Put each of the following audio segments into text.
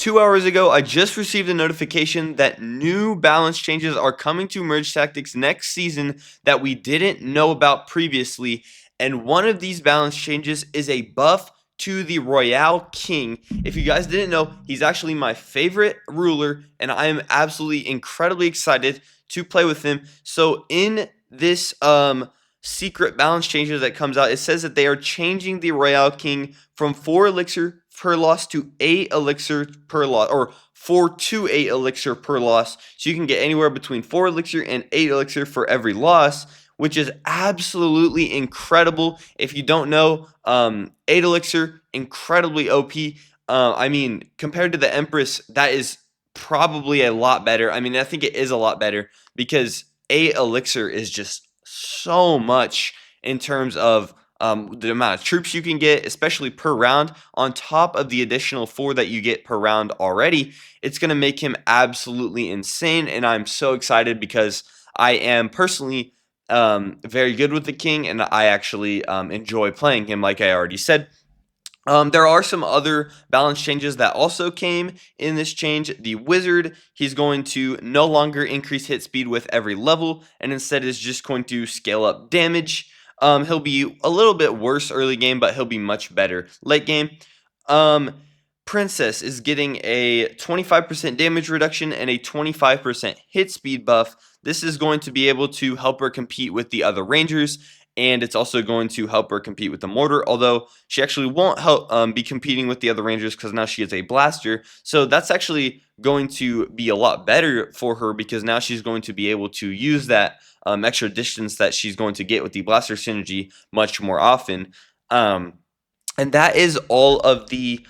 2 hours ago, I just received a notification that new balance changes are coming to Merge Tactics next season that we didn't know about previously. And one of these balance changes is a buff to the Royale King. If you guys didn't know, he's actually my favorite ruler, and I am absolutely incredibly excited to play with him. So in this secret balance changes that comes out, it says that they are changing the Royale King from 4 elixir per loss to 8 elixir per loss, or 4 to 8 elixir per loss. So you can get anywhere between 4 elixir and 8 elixir for every loss, which is absolutely incredible. If you don't know, 8 elixir, incredibly OP. I mean, compared to the Empress, that is probably a lot better. I mean, I think it is a lot better because 8 elixir is just so much in terms of the amount of troops you can get, especially per round, on top of the additional 4 that you get per round already. It's going to make him absolutely insane, and I'm so excited because I am personally very good with the king, and I actually enjoy playing him, like I already said. There are some other balance changes that also came in this change. The wizard, he's going to no longer increase hit speed with every level, and instead is just going to scale up damage. He'll be a little bit worse early game, but he'll be much better late game. Princess is getting a 25% damage reduction and a 25% hit speed buff. This is going to be able to help her compete with the other rangers, and it's also going to help her compete with the mortar, although she actually won't help be competing with the other rangers because now she is a blaster. So that's actually going to be a lot better for her because now she's going to be able to use that extra distance that she's going to get with the blaster synergy much more often. And that is all of the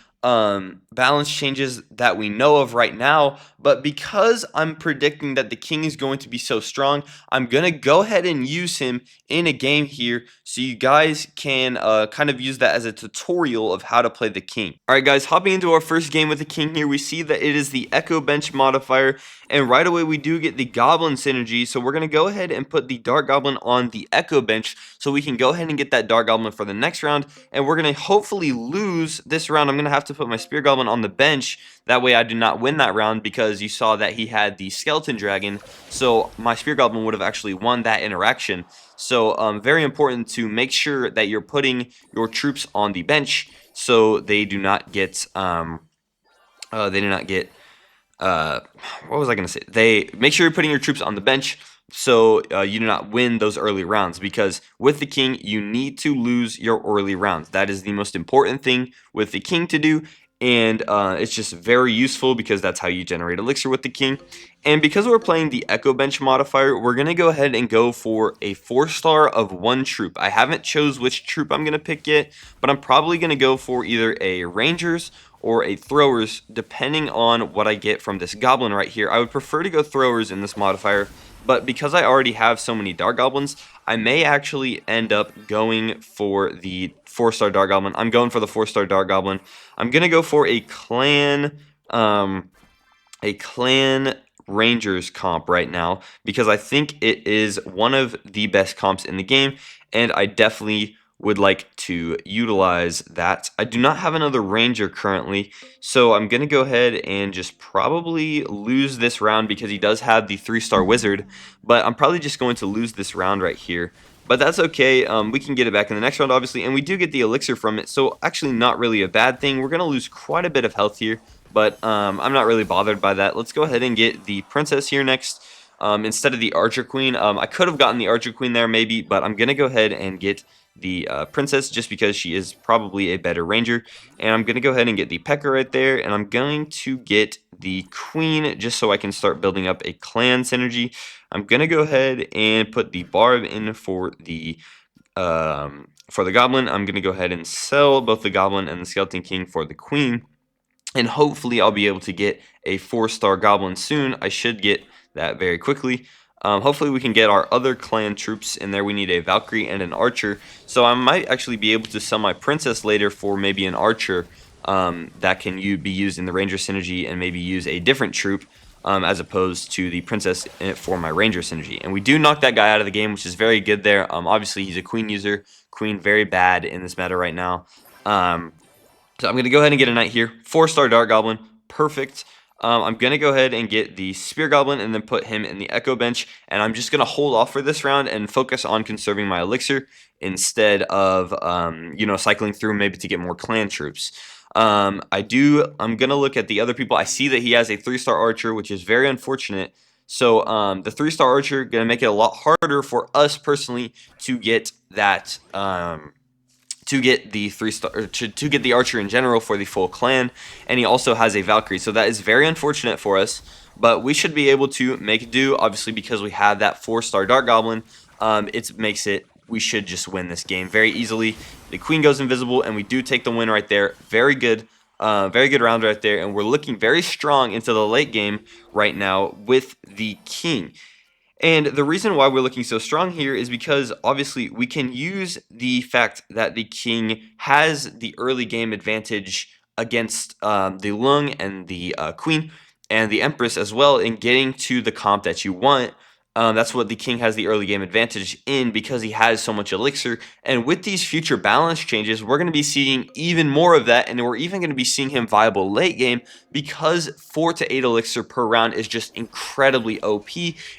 balance changes that we know of right now. But because I'm predicting that the king is going to be so strong, I'm going to go ahead and use him in a game here so you guys can kind of use that as a tutorial of how to play the king. Alright guys, hopping into our first game with the king here, we see that it is the Echo Bench modifier, and right away we do get the Goblin synergy, so we're going to go ahead and put the Dark Goblin on the Echo Bench so we can go ahead and get that Dark Goblin for the next round, and we're going to hopefully lose this round. I'm going to have to put my Spear Goblin on the bench, that way I do not win that round because you saw that he had the Skeleton Dragon, so my Spear Goblin would have actually won that interaction. So very important to make sure that you're putting your troops on the bench so they do not get what was I going to say? They make sure you're putting your troops on the bench so you do not win those early rounds, because with the king you need to lose your early rounds. That is the most important thing with the king to do, and it's just very useful because that's how you generate elixir with the king. And because we're playing the Echo Bench modifier, we're going to go ahead and go for a 4-star of 1 troop. I haven't chose which troop I'm going to pick yet, but I'm probably going to go for either a Rangers or a Throwers, depending on what I get from this Goblin right here. I would prefer to go Throwers in this modifier, but because I already have so many Dark Goblins, I may actually end up going for the 4-star Dark Goblin. I'm going for the 4-star Dark Goblin. I'm going to go for a clan Rangers comp right now because I think it is one of the best comps in the game, and I definitely would like to utilize that. I do not have another Ranger currently, so I'm going to go ahead and just probably lose this round because he does have the 3-star Wizard, but I'm probably just going to lose this round right here. But that's okay, we can get it back in the next round obviously, and we do get the elixir from it, so actually not really a bad thing. We're going to lose quite a bit of health here, but I'm not really bothered by that. Let's go ahead and get the Princess here next. Instead of the Archer Queen. I could have gotten the Archer Queen there maybe, but I'm going to go ahead and get the Princess just because she is probably a better Ranger. And I'm going to go ahead and get the P.E.K.K.A right there, and I'm going to get the Queen just so I can start building up a clan synergy. I'm going to go ahead and put the Barb in for the Goblin. I'm going to go ahead and sell both the Goblin and the Skeleton King for the Queen. And hopefully I'll be able to get a 4-star Goblin soon. I should get that very quickly. Hopefully we can get our other clan troops in there. We need a Valkyrie and an Archer. So I might actually be able to sell my Princess later for maybe an Archer that can be used in the Ranger synergy, and maybe use a different troop as opposed to the Princess for my Ranger synergy. And we do knock that guy out of the game, which is very good there. Obviously he's a Queen user. Queen very bad in this meta right now. So I'm going to go ahead and get a Knight here. 4-star Dark Goblin. perfect. I'm going to go ahead and get the Spear Goblin and then put him in the Echo Bench. And I'm just going to hold off for this round and focus on conserving my elixir instead of, cycling through maybe to get more clan troops. I'm going to look at the other people. I see that he has a 3-star archer, which is very unfortunate. So the 3-star archer going to make it a lot harder for us personally to get that to get the 3-star to get the archer in general for the full clan, and he also has a Valkyrie, so that is very unfortunate for us, but we should be able to make do, obviously, because we have that 4-star Dark Goblin. We should just win this game very easily. The queen goes invisible and we do take the win right there. Very good round right there, and we're looking very strong into the late game right now with the king. And the reason why we're looking so strong here is because obviously we can use the fact that the king has the early game advantage against the lung and the queen and the empress as well in getting to the comp that you want. That's what the king has the early game advantage in, because he has so much elixir. And with these future balance changes, we're going to be seeing even more of that, and we're even going to be seeing him viable late game, because 4 to 8 elixir per round is just incredibly OP.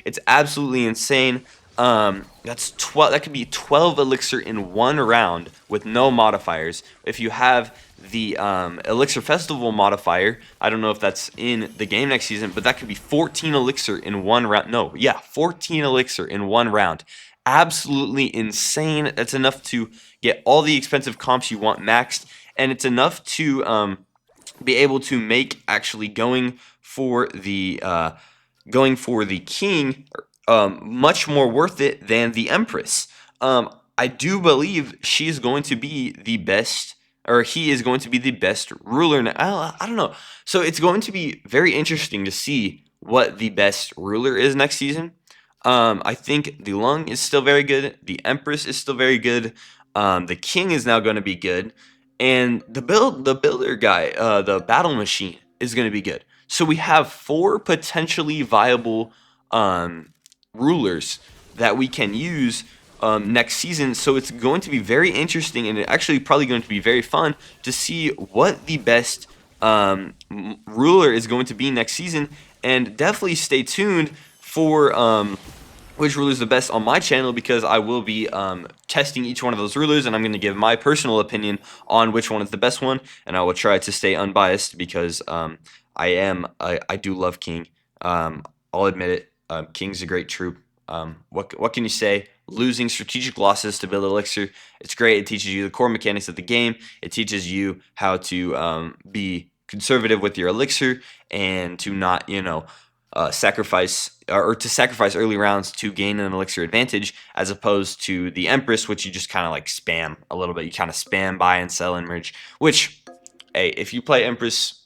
It's absolutely insane. That's 12. That could be 12 elixir in one round with no modifiers. If you have the elixir festival modifier, I don't know if that's in the game next season, but that could be 14 elixir in one round. No, yeah, 14 elixir in one round. Absolutely insane. That's enough to get all the expensive comps you want maxed, and it's enough to be able to make actually going for the king much more worth it than the empress. I do believe she is going to be the best, or he is going to be the best ruler now. I don't know. So it's going to be very interesting to see what the best ruler is next season. I think the lung is still very good. The empress is still very good. The king is now going to be good, and the builder guy, the battle machine, is going to be good. So we have 4 potentially viable rulers that we can use next season. So it's going to be very interesting, and actually probably going to be very fun to see what the best ruler is going to be next season. And definitely stay tuned for which ruler is the best on my channel, because I will be testing each one of those rulers, and I'm going to give my personal opinion on which one is the best one, and I will try to stay unbiased, because I do love King. I'll admit it. King's a great troop. What can you say? Losing strategic losses to build elixir, it's great. It teaches you the core mechanics of the game. It teaches you how to be conservative with your elixir, and to not, sacrifice early rounds to gain an elixir advantage, as opposed to the empress, which you just kind of like spam a little bit. You kind of spam buy and sell and merge, which, hey, if you play empress,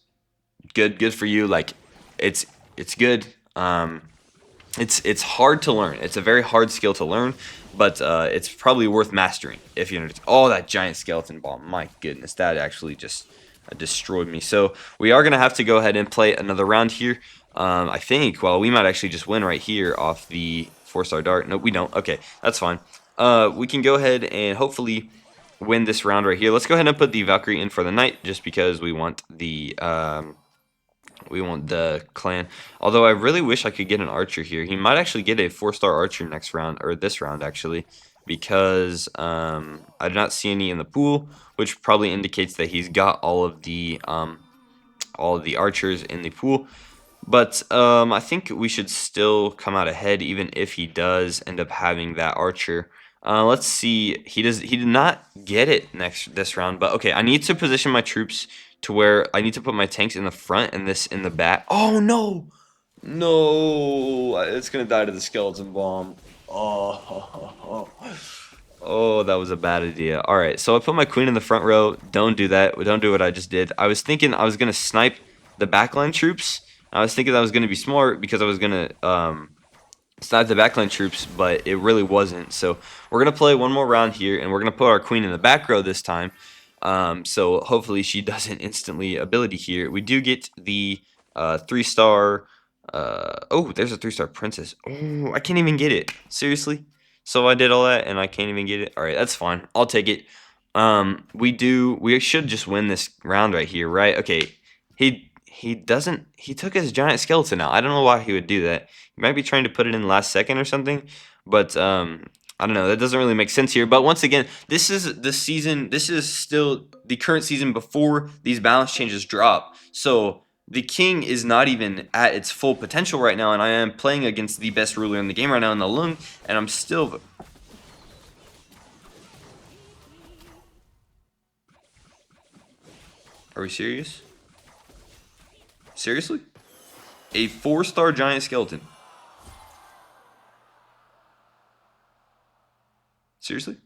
good for you. Like, it's good. It's hard to learn. It's a very hard skill to learn, but it's probably worth mastering if you know. Oh, that giant skeleton bomb! My goodness, that actually just destroyed me. So we are gonna have to go ahead and play another round here. I think. Well, we might actually just win right here off the 4-star dart. No, we don't. Okay, that's fine. We can go ahead and hopefully win this round right here. Let's go ahead and put the Valkyrie in for the knight, just because we want the clan. Although I really wish I could get an archer here. He might actually get a 4-star archer next round, or this round actually, because I do not see any in the pool, which probably indicates that he's got all of the archers in the pool. But I think we should still come out ahead, even if he does end up having that archer. Let's see. He did not get it this round, but okay. I need to position my troops to where I need to put my tanks in the front and this in the back. Oh no, no! It's gonna die to the skeleton bomb. Oh, oh, that was a bad idea. All right, so I put my queen in the front row. Don't do that. Don't do what I just did. I was thinking I was gonna snipe the backline troops. I was thinking that was gonna be smart, because I was gonna snipe the backline troops, but it really wasn't. So we're gonna play one more round here, and we're gonna put our queen in the back row this time. So hopefully she doesn't instantly ability here. We do get the 3-star. Oh, there's a 3-star princess. Oh, I can't even get it. Seriously? So I did all that and I can't even get it. All right, that's fine. I'll take We should just win this round right here, right? Okay. he doesn't. He took his giant skeleton out. I don't know why he would do that. He might be trying to put it in last second or something. But I don't know. That doesn't really make sense here. But once again, this is the season. This is still the current season before these balance changes drop. So the king is not even at its full potential right now, and I am playing against the best ruler in the game right now in the Lung, and I'm still. Are we serious? Seriously? A 4-star giant skeleton. Seriously?